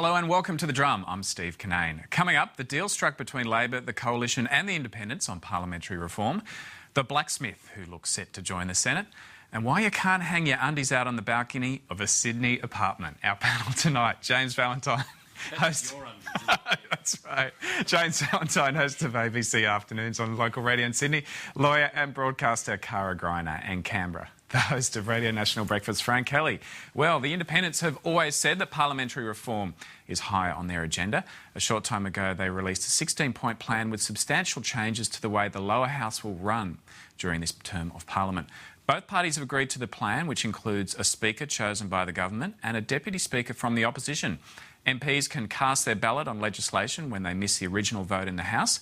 Hello and welcome to The Drum. I'm Steve Cannane. Coming up, the deal struck between Labor, the Coalition and the Independents on parliamentary reform, the blacksmith who looks set to join the Senate, and why you can't hang your undies out on the balcony of a Sydney apartment. Our panel tonight, James Valentine. Host. That's right. James Valentine, host of ABC Afternoons on local radio in Sydney, lawyer and broadcaster Kara Greiner, and Canberra, the host of Radio National Breakfast, Fran Kelly. Well, the Independents have always said that parliamentary reform is high on their agenda. A short time ago, they released a 16-point plan with substantial changes to the way the lower house will run during this term of Parliament. Both parties have agreed to the plan, which includes a Speaker chosen by the government and a Deputy Speaker from the opposition. MPs can cast their ballot on legislation when they miss the original vote in the House.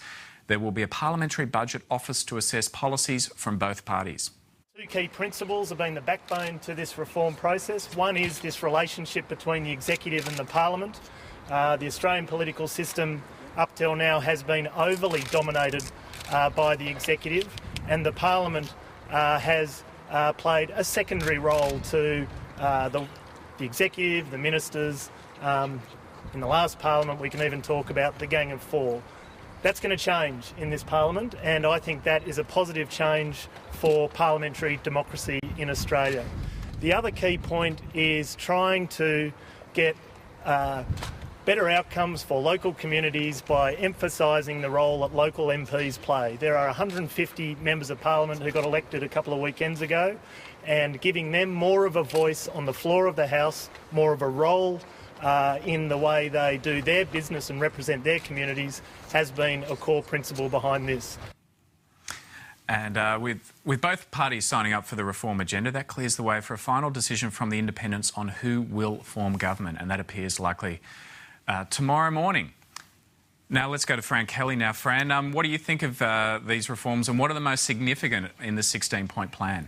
There will be a parliamentary budget office to assess policies from both parties. Two key principles have been the backbone to this reform process. One is this relationship between the executive and the parliament. The Australian political system up till now has been overly dominated by the executive, and the parliament has played a secondary role to the executive, the ministers. In the last parliament, we can even talk about the Gang of Four. That's going to change in this parliament, and I think that is a positive change for parliamentary democracy in Australia. The other key point is trying to get better outcomes for local communities by emphasising the role that local MPs play. There are 150 members of parliament who got elected a couple of weekends ago, and giving them more of a voice on the floor of the House, more of a role in the way they do their business and represent their communities has been a core principle behind this. And with both parties signing up for the reform agenda, that clears the way for a final decision from the Independents on who will form government, and that appears likely tomorrow morning. Now let's go to Fran Kelly now. Fran, what do you think of these reforms, and what are the most significant in the 16-point plan?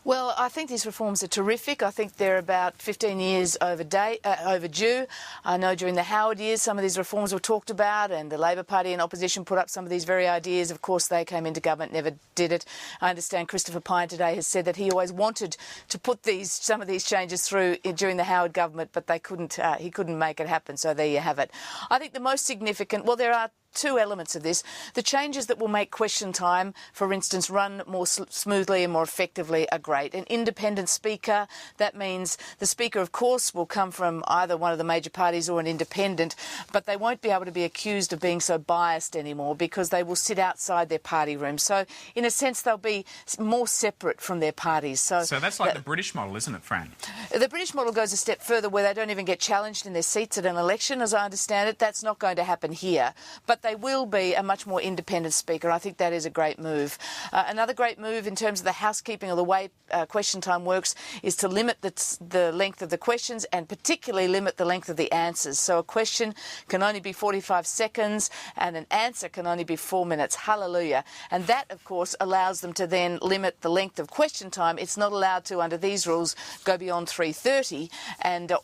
Well, I think these reforms are terrific. I think they're about 15 years overdue. I know during the Howard years some of these reforms were talked about, and the Labor Party and opposition put up some of these very ideas. Of course, they came into government, never did it. I understand Christopher Pyne today has said that he always wanted to put some of these changes through during the Howard government, but they couldn't. He couldn't make it happen. So there you have it. I think the most significant. Well, there are two elements of this. The changes that will make question time, for instance, run more smoothly and more effectively are great. An independent speaker, that means the speaker, of course, will come from either one of the major parties or an independent, but they won't be able to be accused of being so biased anymore because they will sit outside their party room. So, in a sense, they'll be more separate from their parties. So that's like the British model, isn't it, Fran? The British model goes a step further where they don't even get challenged in their seats at an election, as I understand it. That's not going to happen here. But they will be a much more independent speaker. I think that is a great move. Another great move in terms of the housekeeping or the way question time works is to limit the length of the questions and particularly limit the length of the answers. So a question can only be 45 seconds and an answer can only be 4 minutes. Hallelujah. And that, of course, allows them to then limit the length of question time. It's not allowed to, under these rules, go beyond 3:30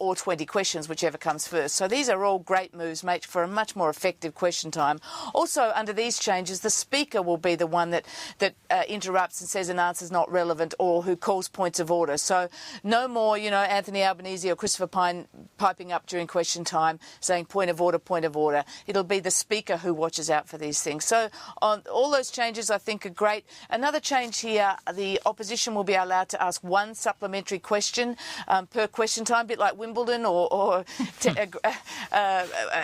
or 20 questions, whichever comes first. So these are all great moves made for a much more effective question time. Also, under these changes, the Speaker will be the one that interrupts and says an answer is not relevant or who calls points of order. So no more, Anthony Albanese or Christopher Pyne piping up during question time saying point of order, point of order. It'll be the Speaker who watches out for these things. So all those changes I think are great. Another change here, the opposition will be allowed to ask one supplementary question per question time, a bit like Wimbledon or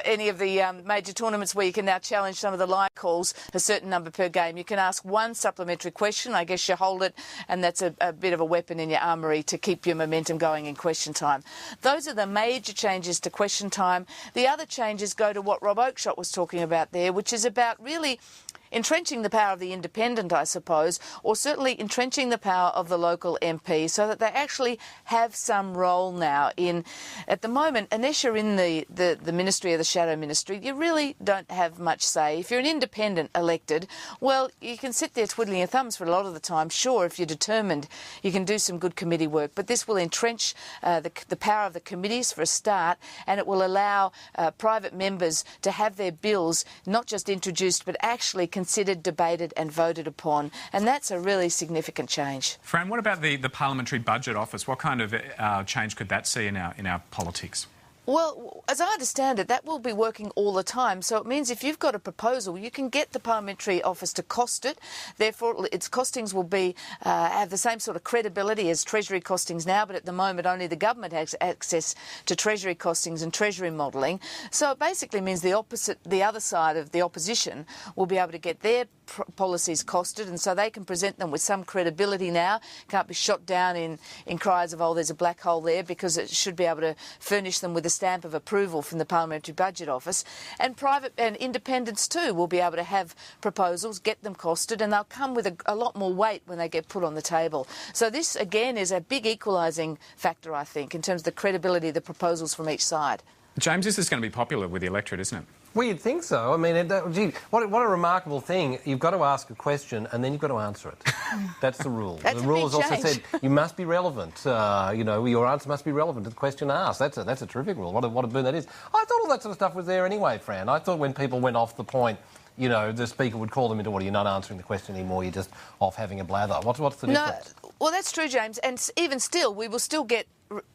any of the major tournaments where you can now challenge some of the line calls a certain number per game. You can ask one supplementary question. I guess you hold it, and that's a bit of a weapon in your armoury to keep your momentum going in question time. Those are the major changes to question time. The other changes go to what Rob Oakeshott was talking about there, which is about really entrenching the power of the independent, I suppose, or certainly entrenching the power of the local MP so that they actually have some role now in, at the moment, unless you're in the ministry or the shadow ministry, you really don't have much say. If you're an independent elected, well, you can sit there twiddling your thumbs for a lot of the time. Sure, if you're determined, you can do some good committee work, but this will entrench the power of the committees for a start, and it will allow private members to have their bills not just introduced but actually considered, debated and voted upon, and that's a really significant change. Fran, what about the Parliamentary Budget Office? What kind of change could that see in our politics? Well, as I understand it, that will be working all the time. So it means if you've got a proposal, you can get the Parliamentary Office to cost it. Therefore, its costings will be have the same sort of credibility as Treasury costings now, but at the moment only the government has access to Treasury costings and Treasury modelling. So it basically means the other side of the opposition will be able to get their policies costed, and so they can present them with some credibility now. Can't be shot down in cries of, oh, there's a black hole there, because it should be able to furnish them with a stamp of approval from the Parliamentary Budget Office. And private and independents too will be able to have proposals, get them costed, and they'll come with a lot more weight when they get put on the table. So this, again, is a big equalising factor, I think, in terms of the credibility of the proposals from each side. James, this is going to be popular with the electorate, isn't it? Well, you'd think so. I mean, gee, what a remarkable thing. You've got to ask a question and then you've got to answer it. That's the rule. That's the rule has also change. said you must be relevant. Your answer must be relevant to the question asked. That's a terrific rule. What a boon that is. I thought all that sort of stuff was there anyway, Fran. I thought when people went off the point, the Speaker would call them into order. You're not answering the question anymore. You're just off having a blather. What's the difference? No, well, that's true, James. And even still, we will still get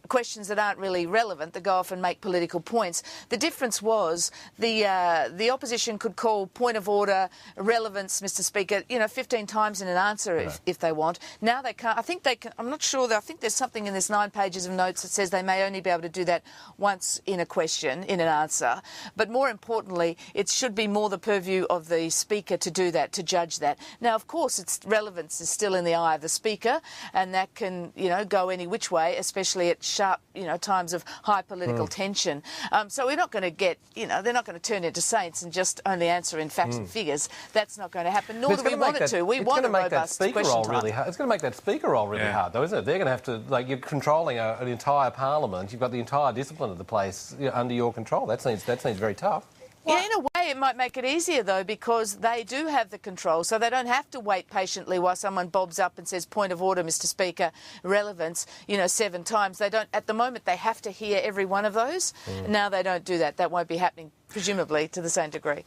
questions that aren't really relevant, that go off and make political points. The difference was the opposition could call point of order, relevance, Mr Speaker, 15 times in an answer if they want. Now they can't. I think they can. I'm not sure. I think there's something in this 9 pages of notes that says they may only be able to do that once in a question, in an answer. But more importantly, it should be more the purview of the Speaker to do that, to judge that. Now, of course, its relevance is still in the eye of the Speaker, and that can, go any which way, especially at sharp, times of high political tension. So we're not going to get, they're not going to turn into saints and just only answer in facts and figures. That's not going to happen, nor do we want it to. We want a robust question time. It's going to make that Speaker role really hard, though, isn't it? They're going to have to, you're controlling an entire Parliament. You've got the entire discipline of the place under your control. That seems very tough. Yeah, in a way it might make it easier, though, because they do have the control, so they don't have to wait patiently while someone bobs up and says, point of order, Mr Speaker, relevance, 7 times. They don't, at the moment, they have to hear every one of those. Now they don't do that. That won't be happening, presumably, to the same degree.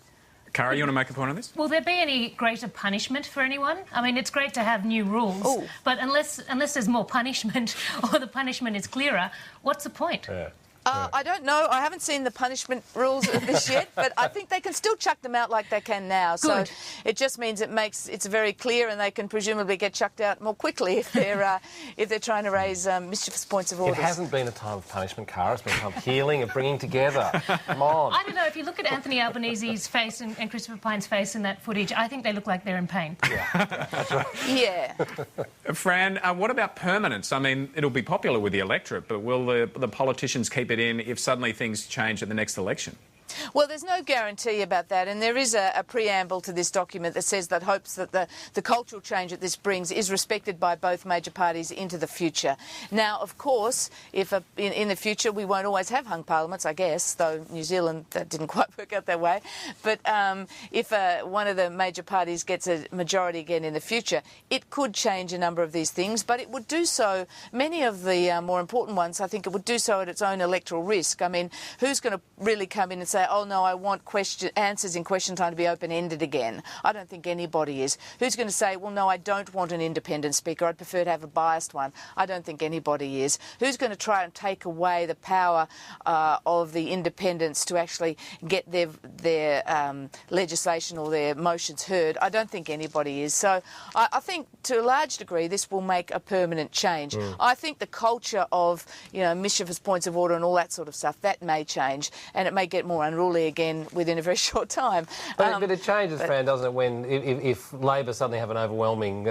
Kara, you want to make a point on this? Will there be any greater punishment for anyone? I mean, it's great to have new rules, but unless there's more punishment or the punishment is clearer, what's the point? Yeah. I don't know. I haven't seen the punishment rules of this yet, but I think they can still chuck them out like they can now. Good. So it just means it's very clear, and they can presumably get chucked out more quickly if they're trying to raise mischievous points of order. It hasn't been a time of punishment, Kara. It's been a time of healing, of bringing together. Come on. I don't know. If you look at Anthony Albanese's face and Christopher Pyne's face in that footage, I think they look like they're in pain. Yeah, that's right. Yeah. Fran, what about permanence? I mean, it'll be popular with the electorate, but will the politicians keep it in if suddenly things change at the next election? Well, there's no guarantee about that, and there is a preamble to this document that says that hopes that the cultural change that this brings is respected by both major parties into the future. Now, of course, if in the future we won't always have hung parliaments, I guess, though New Zealand, that didn't quite work out that way. But if one of the major parties gets a majority again in the future, it could change a number of these things, but it would do so, many of the more important ones, I think it would do so at its own electoral risk. I mean, who's going to really come in and say, oh no, I want answers in question time to be open-ended again? I don't think anybody is. Who's going to say, well, no, I don't want an independent Speaker, I'd prefer to have a biased one? I don't think anybody is. Who's going to try and take away the power of the independents to actually get their legislation or their motions heard? I don't think anybody is. So I think to a large degree this will make a permanent change. I think the culture of, mischievous points of order and all that sort of stuff, that may change, and it may get more unruly again within a very short time. But it changes, Fran, doesn't it, when if Labor suddenly have an overwhelming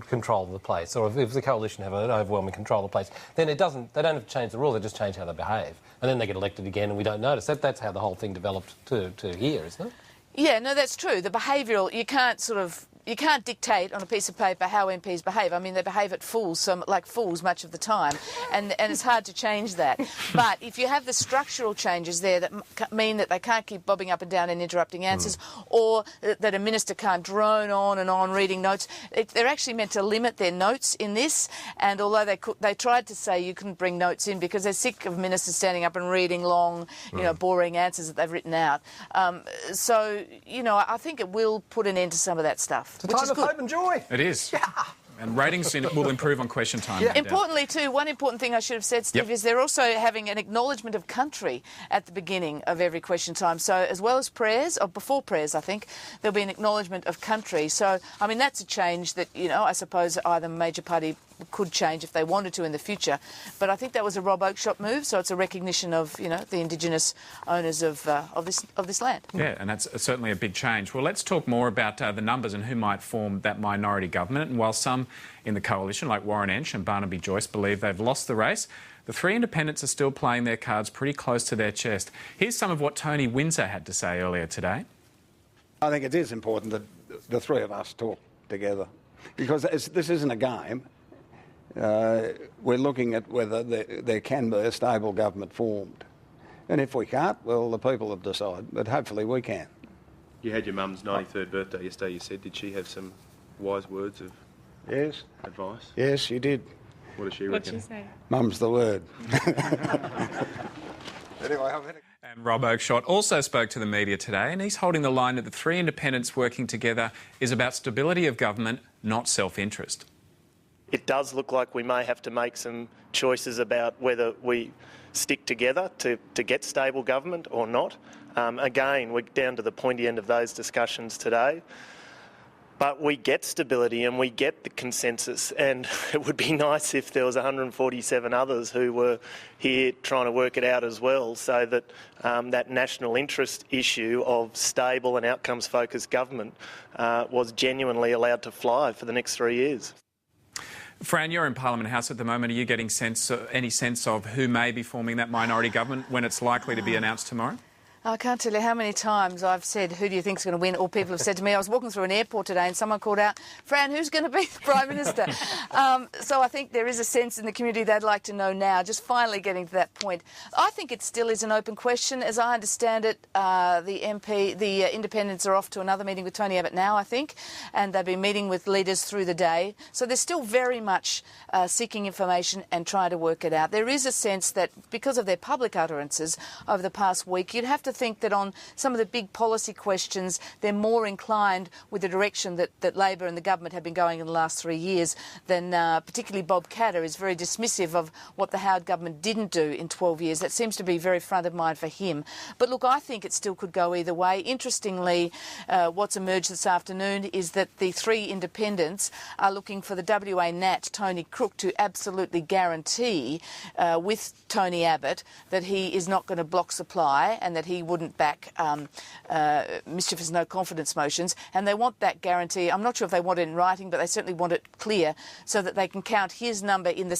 control of the place, or if the coalition have an overwhelming control of the place, then they don't have to change the rules, they just change how they behave. And then they get elected again and we don't notice. That's how the whole thing developed to here, isn't it? Yeah, no, that's true. The behavioural, you can't dictate on a piece of paper how MPs behave. I mean, they behave like fools much of the time, and it's hard to change that. But if you have the structural changes there that mean that they can't keep bobbing up and down and interrupting answers, or that a minister can't drone on and on reading notes, they're actually meant to limit their notes in this. And although they tried to say you couldn't bring notes in because they're sick of ministers standing up and reading long, boring answers that they've written out. So, I think it will put an end to some of that stuff. It's a time of hope and joy. It is. Yeah. And ratings will improve on question time. Yeah. Importantly, too, one important thing I should have said, Steve, is they're also having an acknowledgement of country at the beginning of every question time. So as well as prayers, or before prayers, I think, there'll be an acknowledgement of country. So, I mean, that's a change that, you know, I suppose either major party could change if they wanted to in the future. But I think that was a Rob Oakeshott move, so it's a recognition of, you know, the Indigenous owners of this land. Yeah, and that's certainly a big change. Well, let's talk more about the numbers and who might form that minority government. And while some in the coalition, like Warren Entsch and Barnaby Joyce, believe they've lost the race, the three independents are still playing their cards pretty close to their chest. Here's some of what Tony Windsor had to say earlier today. I think it is important that the three of us talk together, because this isn't a game. We're looking at whether there can be a stable government formed. And if we can't, well, the people have decided, but hopefully we can. You had your mum's 93rd birthday yesterday, you said. Did she have some wise words of advice? Yes, she did. What did she reckon? What'd she say? Mum's the word. Anyway, And Rob Oakeshott also spoke to the media today, and he's holding the line that the three independents working together is about stability of government, not self-interest. It does look like we may have to make some choices about whether we stick together to get stable government or not. Again, we're down to the pointy end of those discussions today. But we get stability and we get the consensus, and it would be nice if there was 147 others who were here trying to work it out as well, so that that national interest issue of stable and outcomes-focused government was genuinely allowed to fly for the next 3 years. Fran, you're in Parliament House at the moment. Are you getting any sense of who may be forming that minority government when it's likely to be announced tomorrow? I can't tell you how many times I've said, who do you think is going to win? Or people have said to me, I was walking through an airport today and someone called out, Fran, who's going to be the Prime Minister? So I think there is a sense in the community they'd like to know now, just finally getting to that point. I think it still is an open question. As I understand it, the independents are off to another meeting with Tony Abbott now, I think, and they've been meeting with leaders through the day. So they're still very much seeking information and trying to work it out. There is a sense that because of their public utterances over the past week, you'd have to think that on some of the big policy questions, they're more inclined with the direction that Labor and the government have been going in the last 3 years than particularly Bob Katter is very dismissive of what the Howard government didn't do in 12 years. That seems to be very front of mind for him. But look, I think it still could go either way. Interestingly, what's emerged this afternoon is that the three independents are looking for the WA Nat, Tony Crook, to absolutely guarantee with Tony Abbott that he is not going to block supply and that he wouldn't back mischievous no confidence motions, and they want that guarantee. I'm not sure if they want it in writing, but they certainly want it clear so that they can count his number in the